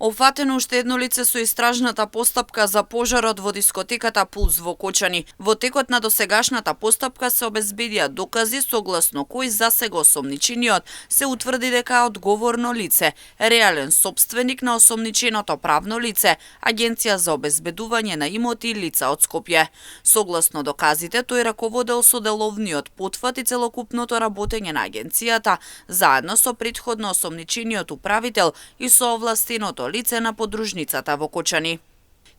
Опфатено уште едно лице со истражната постапка за пожарот во дискотеката Пулс во Кочани. Во текот на досегашната постапка се обезбедија докази согласно кои засега осомничениот се утврди дека е одговорно лице, реален сопственик на осомниченото правно лице, Агенција за обезбедување на имоти и лица од Скопје. Согласно доказите, тој раководел со деловниот потфат и целокупното работење на агенцијата, заедно со претходно осомничениот управител и со овластеното лице на подружницата во Кочани.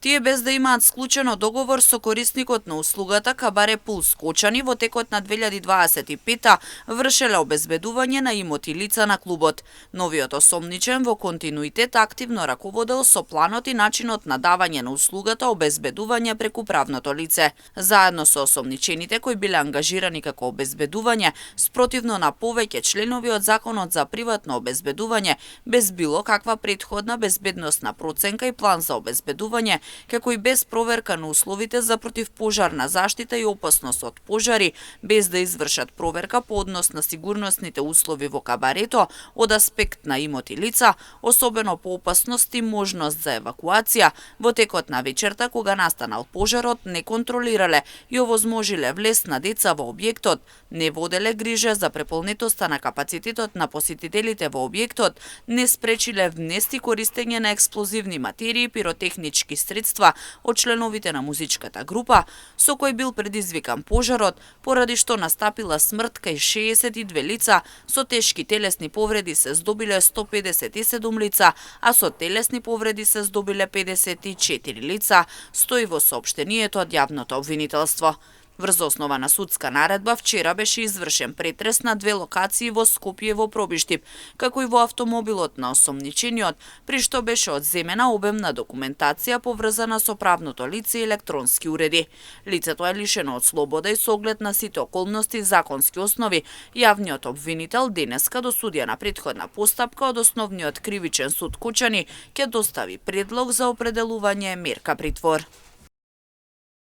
Тие без да имаат склучено договор со корисникот на услугата Кабаре Пулс Кочани во текот на 2025 вршеле обезбедување на имоти лица на клубот. Новиот осомничен во континуитет активно раководел со планот и начинот на давање на услугата обезбедување преку правното лице. Заедно со осомничените кои биле ангажирани како обезбедување, спротивно на повеќе членови од Законот за приватно обезбедување, без било каква претходна безбедносна проценка и план за обезбедување, како и без проверка на условите за противпожарна заштита и опасност од пожари, без да извршат проверка по однос на сигурносните услови во кабарето од аспект на имоти лица, особено по опасност и можност за евакуација, во текот на вечерта кога настанал пожарот не контролирале и овозможиле влез на деца во објектот, не воделе грижа за преполнетоста на капацитетот на посетителите во објектот, не спречиле внес и користење на експлозивни материи и пиротехнички средства од членовите на музичката група, со кој бил предизвикан пожарот, поради што настапила смрт кај 62 лица, со тешки телесни повреди се здобиле 157 лица, а со телесни повреди се здобиле 54 лица, стои во соопштението од јавното обвинителство. Врз основа на судска наредба, вчера беше извршен претрес на две локации во Скопје во Пробиштип, како и во автомобилот на осомничениот, при што беше одземена обемна документација поврзана со правното лице и електронски уреди. Лицето е лишено од слобода и со оглед на сите околности и законски основи, јавниот обвинител денеска до судија на претходна постапка од Основниот кривичен суд Кочани ќе достави предлог за определување мерка притвор.